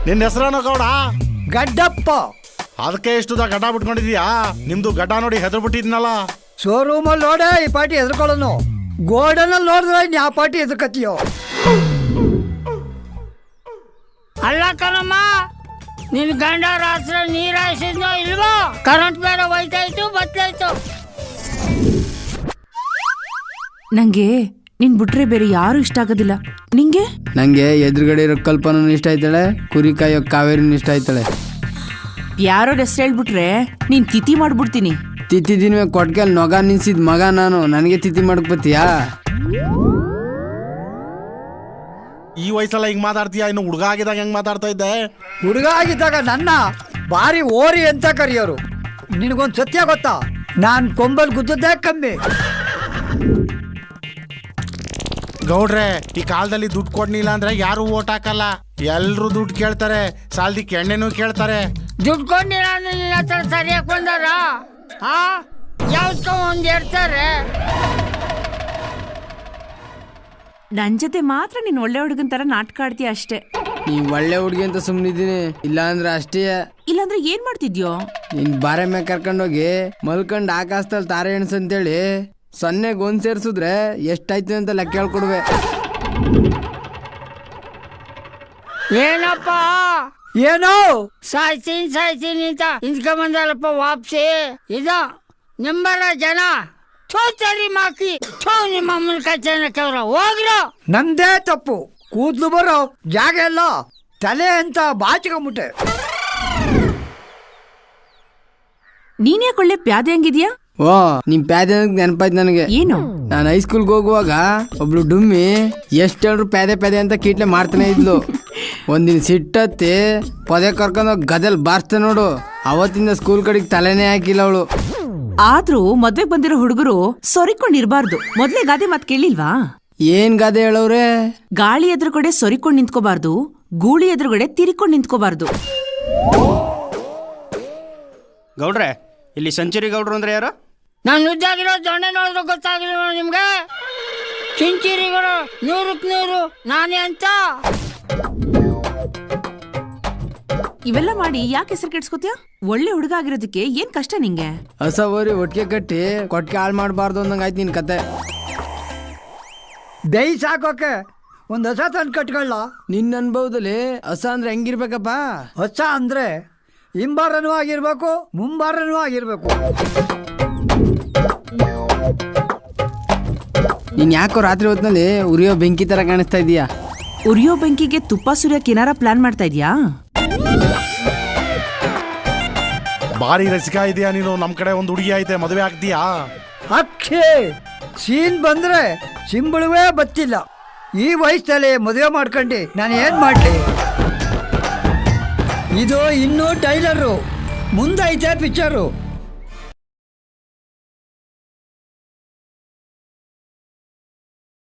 ನಿನ್ನ ಹೆಸರೇನೋ ಗೌಡ? ಗಡ್ಡಪ್ಪ. ಅದಕ್ಕೆ ಇಷ್ಟುದ ಗಡ್ಡ ಬಿಟ್ಕೊಂಡಿದ್ಯಾ? ನಿಮ್ದು ಗಡ್ಡ ನೋಡಿ ಹೆದ್ರ ಬಿಟ್ಟಿದ್ನಲ್ಲ. ಶೋರೂಮಲ್ಲಿ ನೋಡೆ ಈ ಪಾಟಿ ಹೆದರ್ಕೊಳ್ಳೋನು, ಗೋಡನಲ್ಲಿ ನೋಡಿದ್ರೆ ಯಾವ ಪಾಟಿ ಹೆದರ್ಕತ್ತೀಯೋ? ಅಲ್ಲ ಕಣಮ್ಮ, ನಿನ್ ಗಂಡ ರಾತ್ರಿ ನೀರ್ ಹಾಯಿಸಿದ್ನೋ ಇಲ್ವೋ? ಕರೆಂಟ್ ಬೇರೆ ಹೋಯ್ತಾಯ್ತು ಬತ್ತಾಯ್ತು. ನಂಗೆ ನಿನ್ ಬಿಟ್ರೆ ಬೇರೆ ಯಾರು ಇಷ್ಟ ಆಗೋದಿಲ್ಲ. ನಿಂಗೆ? ನಂಗೆ ಎದುರುಗಡೆ ಇರೋ ಕಲ್ಪನೂ ಇಷ್ಟ ಆಯ್ತಾಳೆ, ಕುರಿ ಕಾಯೋ ಕಾವೇರಿನೂ ಇಷ್ಟ ಆಯ್ತಾಳೆ. ಯಾರೋ ಹೆಸರು ಹೇಳ್ಬಿಟ್ರೆ ನೀನ್ ತಿಥಿ ಮಾಡ್ಬಿಡ್ತೀನಿ. ತಿಥಿ ದಿನವೇ ಕೊಟ್ಕೆಲ್ ನೊಗ ನಿನ್ಸಿದ್ ಮಗ ನಾನು, ನನಗೆ ತಿಥಿ ಮಾಡಕ್ ಬತ್ತೀಯಾ? ಈ ವಯಸ್ಸಲ್ಲ ಹಿಂಗ್ ಮಾತಾಡ್ತೀಯ, ಇನ್ನು ಹುಡುಗ ಆಗಿದಾಗ ಹೆಂಗ್ ಮಾತಾಡ್ತಾ ಇದ್ದೆ? ಹುಡುಗ ಆಗಿದ್ದಾಗ ನನ್ನ ಭಾರಿ ಓರಿ ಅಂತ ಕರೆಯೋರು. ನಿನಗೊಂದು ಸತ್ಯ ಗೊತ್ತಾ? ನಾನ್ ಕೊಂಬಲ್ ಗುದ್ದದ್ದೇ ಕಮ್ಮಿ. ಗೌಡ್ರೆ, ಈ ಕಾಲದಲ್ಲಿ ದುಡ್ಡು ಕೊಡ್ನಿಲ್ಲ ಅಂದ್ರೆ ಯಾರು ಓಟ್ ಹಾಕಲ್ಲ. ಎಲ್ರು ದುಡ್ಡು ಕೇಳ್ತಾರೆ, ಸಾಲದಿಕ್ಕೆ ಎಣ್ಣೆನೂ ಕೇಳ್ತಾರೆ. ದುಡ್ಡು ಕೊಂಡಿಲ್ಲ ಅಂದ್ರೆ ನಿನ್ನ ಹತ್ರ ಸರಿಯಾಗಿ ಬಂದಾರ? ಯಾವ್ದಕ್ಕೋ ಒಂದ್ ಇರ್ತಾರೆ. ನನ್ ಜೊತೆ ಮಾತ್ರ ನೀನ್ ಒಳ್ಳೆ ಹುಡುಗನ್ ತರ ನಾಟಕ ಆಡ್ತೀಯ ಅಷ್ಟೇ. ನೀ ಒಳ್ಳೆ ಹುಡುಗಿ ಅಂತ ಸುಮ್ಮನಿದ್ದೀನಿ, ಇಲ್ಲ ಅಂದ್ರೆ ಅಷ್ಟೇ. ಇಲ್ಲಾಂದ್ರೆ ಏನ್ ಮಾಡ್ತಿದ್ಯೋ? ನಿನ್ ಬಾರೆ ಮ್ಯಾಗ ಕರ್ಕೊಂಡೋಗಿ ಮಲ್ಕೊಂಡ್ ಆಕಾಶದಲ್ಲಿ ತಾರೆ ಎಣ್ಸು ಅಂತೇಳಿ ಸೊನ್ನೆಗೆ ಒಂದ್ ಸೇರ್ಸಿದ್ರೆ ಎಷ್ಟಾಯ್ತು ಅಂತ ಲೆಕ್ಕ ಹೇಳ್ಕೊಡ್ವೆ. ಏನಪ್ಪ ಏನೋ ಸಾಯ್ತೀನಿ ಅಂತ ಇಂದ್ಕೊಂಬಂದಲ್ಲಪ್ಪ ವಾಪ್ಸಿ. ಇದ ನಿಂಬರ ಜನ ಚೋತರಿ ಮಾಕಿ ನಿಮ್ಮ ಅಮ್ಮನ ಕಚ್ಚನಕ್ಕವ್ರ ಹೋಗ್ರು. ನಂದೇ ತಪ್ಪು, ಕೂದ್ಲು ಬರೋ ಜಾಗ ಎಲ್ಲ ತಲೆ ಅಂತ ಬಾಚಿಕೊಂಬಿಟ್ಟೆ. ನೀನ್ ಯಾಕೆ ಒಳ್ಳೆ ಪ್ಯಾದೆ ಹಂಗಿದ್ಯಾ? ಓ, ನಿಮ್ ಪ್ಯಾದೆ ನೆನಪಾಯ್ತು ನನಗೆ. ಏನು? ನಾನು ಹೈಸ್ಕೂಲ್ಗೆ ಹೋಗುವಾಗ ಒಬ್ಳು ಡುಮ್ಮಿ ಎಷ್ಟು ಹೇಳ್ರು ಪ್ಯಾದೆ ಅಂತ ಕೀಟ್ಲೆ ಮಾಡ್ತಾನೆ ಇದ್ಲು. ಒಂದಿನ ಸಿಟ್ಟತ್ತಿ ಪೊದೆ ಕರ್ಕೊಂಡೋಗಿ ಗದೆಲ್ ಬಾರ್ಸ್ತೆ ನೋಡು. ಅವತ್ತಿಂದ ಸ್ಕೂಲ್ ಕಡೆಗೆ ತಲೆನೇ ಹಾಕಿಲ್ಲ ಅವಳು. ಆದ್ರೂ ಮದ್ವೆಗ್ ಬಂದಿರೋ ಹುಡುಗರು ಸೊರಿಕೊಂಡಿರ್ಬಾರ್ದು. ಮೊದ್ಲೇ ಗಾದೆ ಮಾತ್ ಕೇಳಿಲ್ವಾ? ಏನ್ ಗಾದೆ ಹೇಳವ್ರೆ? ಗಾಳಿ ಎದುರುಗಡೆ ಸೊರಿಕೊಂಡ್ ನಿಂತ್ಕೋಬಾರ್ದು, ಗೂಳಿ ಎದುರುಗಡೆ ತಿರ್ಕೊಂಡ್ ನಿಂತ್ಕೋಬಾರ್ದು. ಗೌಡ್ರೆ, ಇಲ್ಲಿ ಸೆಂಚುರಿ ಗೌಡ್ರು ಅಂದ್ರೆ ಯಾರು? ನಾನು ಉದ್ದಾಗಿರೋ ದೊಣ್ಣೆ ನೋಡಿದ್ರೆ ಗೊತ್ತಾಗಿಲ್ಲ ನಿಮ್ಗೆ? ಚಿಂಚಿರಿಗಳು 100ಕ್ಕೆ 100 ನಾನೇ ಅಂತ. ಇವೆಲ್ಲ ಮಾಡಿ ಯಾಕೆ ಹೆಸರು ಕೆಡ್ಸ್ಕೊತೀಯ? ಒಳ್ಳೆ ಹುಡುಗ ಆಗಿರೋದಕ್ಕೆ ಏನ್ ಕಷ್ಟ ನಿಂಗೆ? ಹೊಸ ಓರಿ ಒಟ್ಟಿಗೆ ಕಟ್ಟಿ ಕೊಟ್ಟಿಗೆ ಹಾಳು ಮಾಡಬಾರ್ದು ಅಂದಂಗಾಯ್ತು ನಿನ್ ಕತೆ. ಬೇಯಿ ಸಾಕೋಕೆ ಒಂದು ಹೊಸ ತಂದು ಕಟ್ಕೊಳ್ಳ. ನಿನ್ನ ಅನುಭವದಲ್ಲಿ ಹೊಸ ಅಂದ್ರೆ ಹೆಂಗಿರ್ಬೇಕಪ್ಪ? ಹೊಸ ಅಂದ್ರೆ ಹಿಂಬಾರನೂ ಆಗಿರ್ಬೇಕು, ಮುಂಬಾರನೂ ಆಗಿರ್ಬೇಕು. ನೀನ್ ಯಾಕೋ ರಾತ್ರಿ ಹೊತ್ತಿನಲ್ಲಿ ಉರಿಯೋ ಬೆಂಕಿ ತರ ಕಾಣಿಸ್ತಾ ಇದೀಯಾ? ಉರಿಯೋ ಬೆಂಕಿಗೆ ತುಪ್ಪ ಸುರಿಯಕ್ಕೆ ಏನಾರ ಪ್ಲಾನ್ ಮಾಡ್ತಾ ಇದ್ಯಾ? ಬಾರಿ ರಸಿಕ ಇದೆಯಾ ನೀನು. ನಮ್ ಕಡೆ ಒಂದು ಹುಡುಗಿ ಐತೆ, ಮದುವೆ ಆಗ್ತೀಯಾ? ಅಕ್ಷೇ ಸೀನ್ ಬಂದ್ರೆ ಸಿಂಬಳುವೇ ಬತ್ತಿಲ್ಲ. ಈ ವಯಸ್ಸಲ್ಲಿ ಮದುವೆ ಮಾಡ್ಕೊಂಡು ನಾನು ಏನ್ ಮಾಡ್ಲಿ? ಇದು ಇನ್ನೂ ಟೈಲರು, ಮುಂದೈತೆ ಪಿಕ್ಚರು.